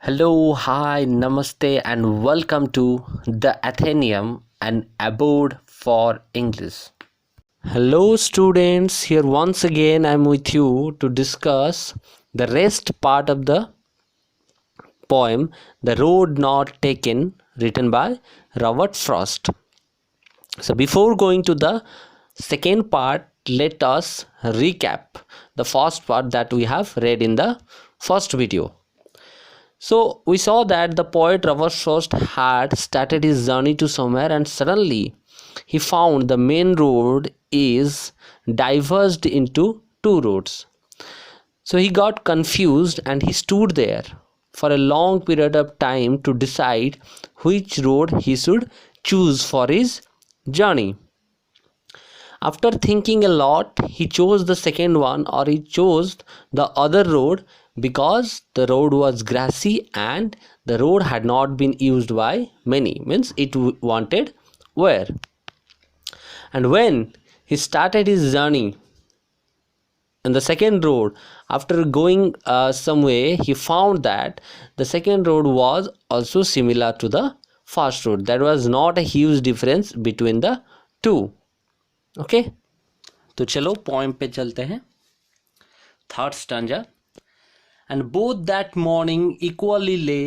Hello, hi, namaste, and welcome to the Athenaeum, an abode for English. Hello, students. Here once again, I'm with you to discuss the rest part of the poem, The Road Not Taken, written by Robert Frost. So, before going to the second part, let us recap the first part that we have read in the first video. So we saw that the poet Robert Frost had started his journey to somewhere, and suddenly he found the main road is diverged into two roads. So he got confused and he stood there for a long period of time to decide which road he should choose for his journey. After thinking a lot, he chose the second one, or he chose the other road, because the road was grassy and the road had not been used by many, means it wanted wear. And when he started his journey on the second road, after going some way, he found that the second road was also similar to the first road. There was not a huge difference between the two. Okay तो चलो poem पे चलते हैं. Third stanza. And both that morning equally lay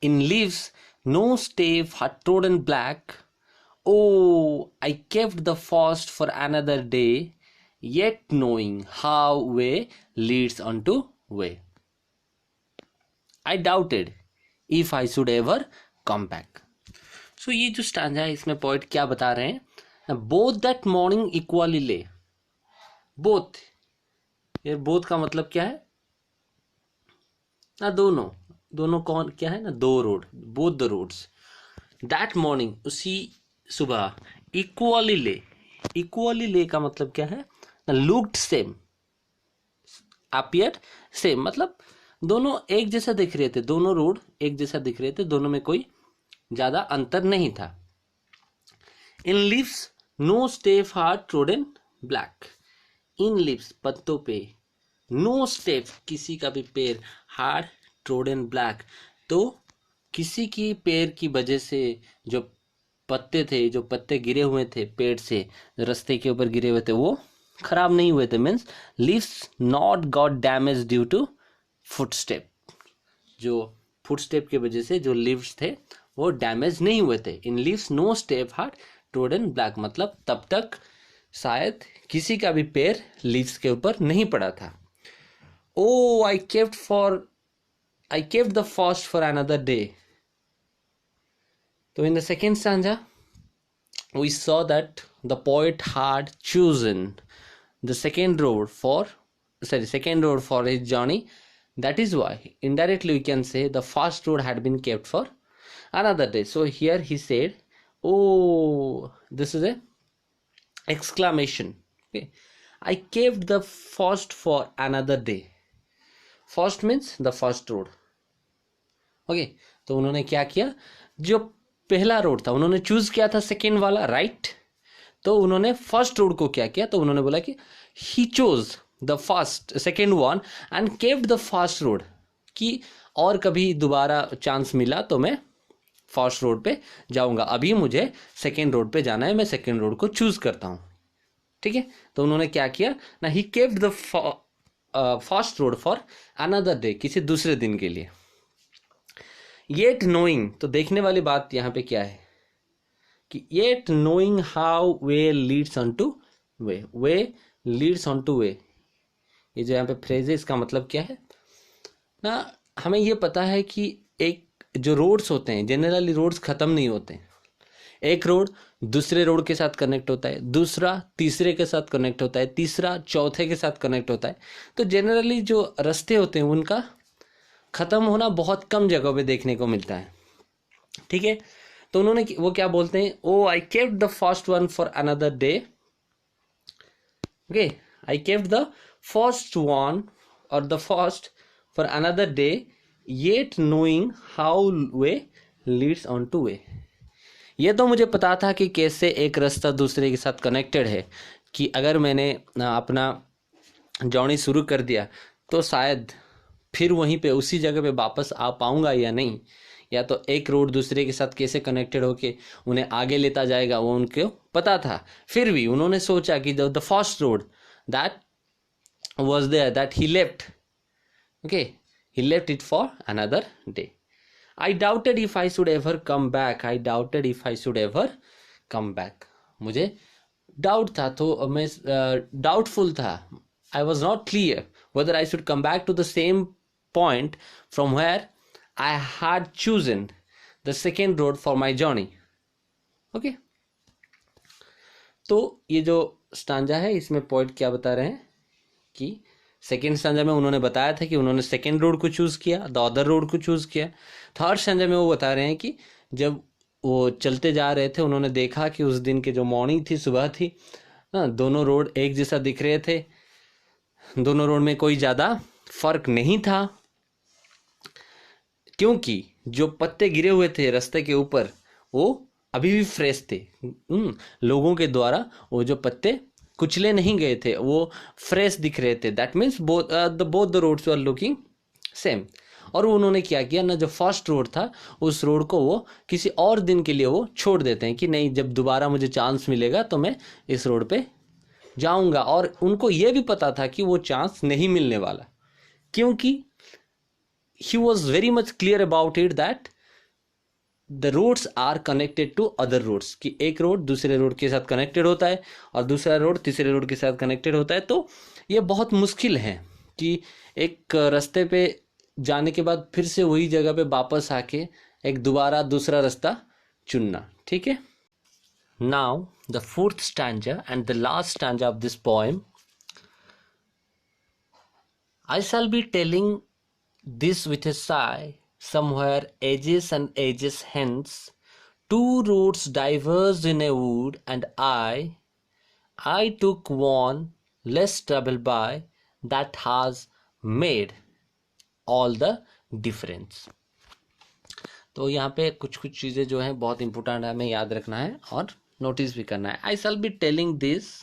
in leaves no step had trodden black. Oh, I kept the fast for another day, yet knowing how way leads unto way. I doubted if I should ever come back. So ये जो stanza है, इसमें poet क्या बता रहे हैं? Both that morning equally ले. Both, ये बोथ का मतलब क्या है ना? दोनों. दोनों कौन क्या है ना? दो road, both the roads. That morning, उसी सुबह. इक्वली ले, इक्वली ले का मतलब क्या है ना? लुक्ड सेम, अपीयर्ड सेम, मतलब दोनों एक जैसा दिख रहे थे. दोनों रोड एक जैसा दिख रहे थे, दोनों में कोई ज्यादा अंतर नहीं था. In leaves no step had trodden black. In leaves, पत्तों पे. नो स्टेप, किसी का भी पैर. हार्ड ट्रोडन ब्लैक, तो किसी की पैर की वजह से जो पत्ते थे, जो पत्ते गिरे हुए थे पेड़ से, रास्ते के ऊपर गिरे हुए थे, वो खराब नहीं हुए थे. Means leaves not got damage due to footstep. जो फुटस्टेप की वजह से जो लिव्स थे वो डैमेज नहीं हुए थे. In leaves no step had trodden black, मतलब तब तक शायद किसी का भी पैर लीव्स के ऊपर नहीं पड़ा था. Oh I kept the first for another day. तो in the second stanza we saw that the poet had chosen the second road for his journey. That is why indirectly we can say the first road had been kept for another day. So here he said, oh, this is a exclamation. Okay, I kept the first for another day. First means the first road. Okay, तो उन्होंने क्या किया? जो पहला road था उन्होंने choose किया था सेकेंड वाला, राइट. तो उन्होंने फर्स्ट रोड को क्या किया? तो उन्होंने बोला कि he chose the first second one and kept the first road, कि और कभी दोबारा चांस मिला तो मैं फर्स्ट रोड पे जाऊंगा, अभी मुझे सेकेंड रोड पे जाना है, मैं सेकेंड रोड को चूज करता हूं. ठीक है, तो उन्होंने क्या किया ना? He kept the first road for another day, किसी दूसरे दिन के लिए. येट नोइंग, तो देखने वाली बात यहाँ पे क्या है कि yet knowing how way leads on to way. Way leads on to way, ये जो यहाँ पे फ्रेज है, इसका मतलब क्या है ना? हमें ये पता है कि एक जो रोड्स होते हैं, जनरली रोड्स खत्म नहीं होते हैं. एक रोड दूसरे रोड के साथ कनेक्ट होता है, दूसरा तीसरे के साथ कनेक्ट होता है, तीसरा चौथे के साथ कनेक्ट होता है. तो जनरली जो रास्ते होते हैं उनका खत्म होना बहुत कम जगहों पे देखने को मिलता है. ठीक है, तो उन्होंने वो क्या बोलते हैं? Oh I kept the first one for another day. Okay, I kept the first one और the first for another day, yet knowing how way leads on to way. ये तो मुझे पता था कि कैसे एक रास्ता दूसरे के साथ कनेक्टेड है, कि अगर मैंने अपना जर्नी शुरू कर दिया तो शायद फिर वहीं पे उसी जगह पे वापस आ पाऊंगा या नहीं, या तो एक रोड दूसरे के साथ कैसे कनेक्टेड होके उन्हें आगे लेता जाएगा वो उनको पता था। फिर भी उन्होंने सोचा कि the first road that was there that he left, okay, he left it for another day. I doubted if I should ever come back. I doubted if I should ever come back. मुझे doubt था, तो मैं doubtful था. I was not clear whether I should come back to the same point from where I had chosen the second road for my journey. Okay. तो ये जो stanza है इसमें पॉइंट क्या बता रहे हैं कि सेकेंड स्टैंजा में उन्होंने बताया था कि उन्होंने सेकेंड रोड को चूज किया, द अदर रोड को चूज किया. थर्ड स्टैंजा में वो बता रहे हैं कि जब वो चलते जा रहे थे उन्होंने देखा कि उस दिन की जो मॉर्निंग थी, सुबह थी, दोनों रोड एक जैसा दिख रहे थे, दोनों रोड में कोई ज़्यादा फर्क नहीं था, क्योंकि जो पत्ते गिरे हुए थे रास्ते के ऊपर वो अभी भी फ्रेश थे. लोगों के द्वारा वो जो पत्ते कुचले नहीं गए थे, वो फ्रेश दिख रहे थे. That means both the roads are looking same. और उन्होंने क्या किया ना, जो फर्स्ट रोड था उस रोड को वो किसी और दिन के लिए वो छोड़ देते हैं कि नहीं, जब दोबारा मुझे चांस मिलेगा तो मैं इस रोड पे जाऊंगा. और उनको ये भी पता था कि वो चांस नहीं मिलने वाला, क्योंकि he was very much clear about it that the roads are connected to other roads, कि एक रोड दूसरे रोड के साथ कनेक्टेड होता है और दूसरा रोड तीसरे रोड के साथ कनेक्टेड होता है. तो ये बहुत मुश्किल है कि एक रास्ते पे जाने के बाद फिर से वही जगह पे वापस आके एक दोबारा दूसरा रास्ता चुनना. ठीक है. Now the fourth stanza and the last stanza of this poem. I shall be telling this with a sigh. Somewhere ages and ages hence, two roads diverged in a wood, and I took one less traveled by, that has made all the difference. तो यहाँ पे कुछ कुछ चीज़ें जो हैं बहुत important है, हमें याद रखना है और नोटिस भी करना है. I shall be telling this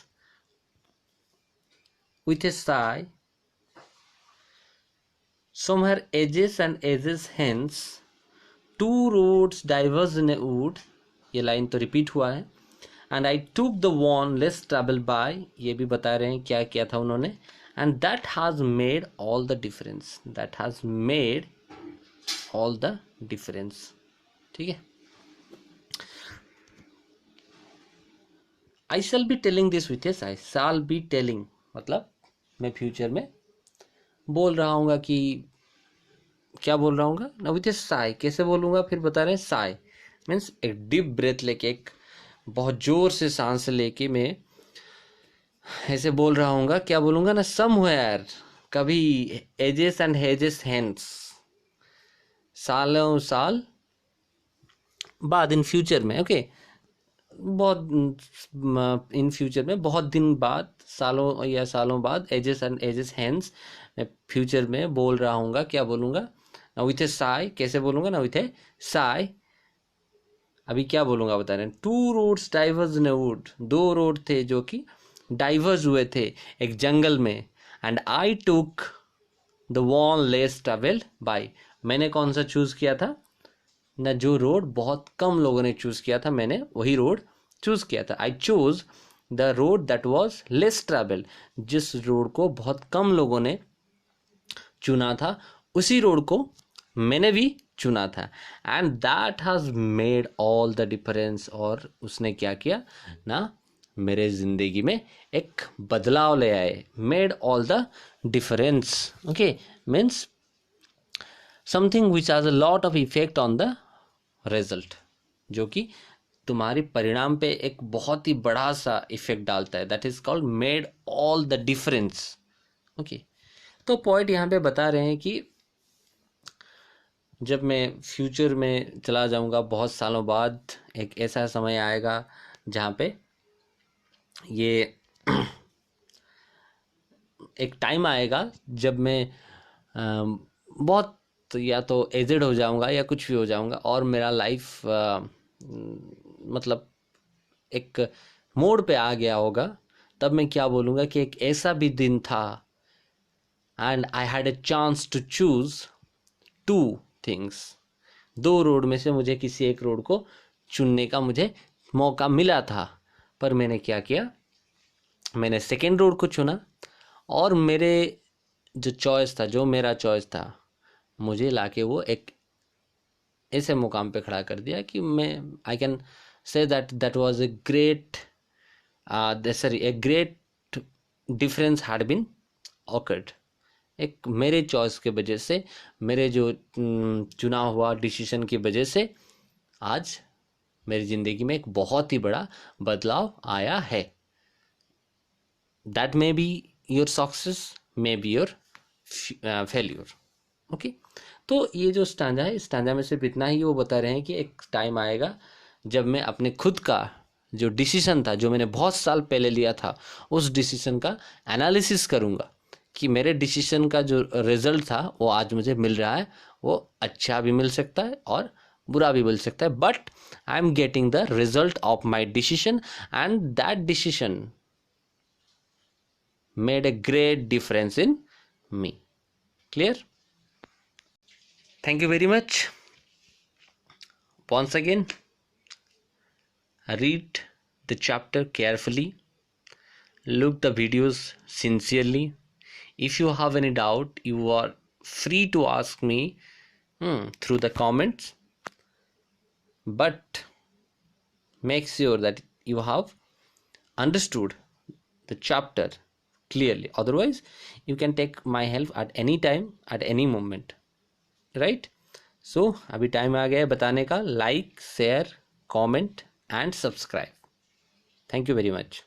with a sigh. Somewhere ages and ages hence, two roads diverged in a wood. ये लाइन तो रिपीट हुआ है. And I took the one less traveled by. ये भी बता रहे हैं क्या किया था उन्होंने. And that has made all the difference. That has made all the difference. ठीक है. I shall be telling this with yes. I shall be telling मतलब मैं फ्यूचर में बोल रहा हूँ कि क्या बोल रहा हूँ ना, विथ ए साई. कैसे बोलूँगा फिर बता रहे हैं. साई मीन्स एक डीप ब्रेथ लेके, एक बहुत जोर से सांस लेके मैं ऐसे बोल रहा हूँ. क्या बोलूँगा ना, समवेयर, कभी, एजेस एंड हेजेस हेंस, सालों साल बाद, इन फ्यूचर में. ओके, बहुत इन फ्यूचर में, बहुत दिन बाद, सालों या सालों बाद, एजेस एंड एजेस हेंस, मैं फ्यूचर में बोल रहा हूँ. क्या बोलूँगा ना, विथ ए साई. कैसे बोलूँगा ना, विथ ए साई. अभी क्या बोलूँगा बता रहे हैं. Two roads diverge in a wood. दो रोड थे जो कि डाइवर्ज हुए थे एक जंगल में. And I took the one less travelled by. मैंने कौन सा चूज़ किया था ना, जो रोड बहुत कम लोगों ने चूज़ किया था, मैंने वही रोड चूज़ किया था. I choose the road that was less travelled. जिस रोड को बहुत कम लोगों ने चुना था, उसी रोड को मैंने भी चुना था. And that has made all the difference. और उसने क्या किया ना, मेरे ज़िंदगी में एक बदलाव ले आए. Made all the difference. Okay, means something which has a lot of effect on the result, जो कि तुम्हारे परिणाम पे एक बहुत ही बड़ा सा इफेक्ट डालता है. That is called made all the difference. Okay, तो पॉइंट यहाँ पे बता रहे हैं कि जब मैं फ्यूचर में चला जाऊंगा, बहुत सालों बाद एक ऐसा समय आएगा जहाँ पे ये एक टाइम आएगा जब मैं बहुत या तो एजेड हो जाऊंगा या कुछ भी हो जाऊंगा, और मेरा लाइफ मतलब एक मोड़ पे आ गया होगा. तब मैं क्या बोलूँगा कि एक ऐसा भी दिन था and I had a chance to choose two things. दो रोड में से मुझे किसी एक रोड को चुनने का मुझे मौका मिला था, पर मैंने क्या किया, मैंने सेकेंड रोड को चुना और मेरे जो चॉइस था, जो मेरा चॉइस था, मुझे लाके वो एक ऐसे मुकाम पे खड़ा कर दिया कि मैं I can say that that was a great sorry a great difference had been occurred. एक मेरे चॉइस के वजह से, मेरे जो चुना हुआ डिसीजन की वजह से आज मेरी ज़िंदगी में एक बहुत ही बड़ा बदलाव आया है। That may be your success, may be your failure. Okay, तो ये जो स्टांजा है, स्टांजा में सिर्फ इतना ही वो बता रहे हैं कि एक टाइम आएगा जब मैं अपने खुद का जो डिसीजन था, जो मैंने बहुत साल पहले लिया था, उस डिसीजन का एनालिसिस करूँगा कि मेरे डिसीजन का जो रिजल्ट था वो आज मुझे मिल रहा है, वो अच्छा भी मिल सकता है और बुरा भी मिल सकता है, but I am getting the result of my decision and that decision made a great difference in me. Clear? Thank you very much. Once again, read the chapter carefully, look the videos sincerely. If you have any doubt, you are free to ask me through the comments, but make sure that you have understood the chapter clearly. Otherwise, you can take my help at any time, at any moment. Right? So अभी time आ गया है बताने का। Like, share, comment and subscribe. Thank you very much.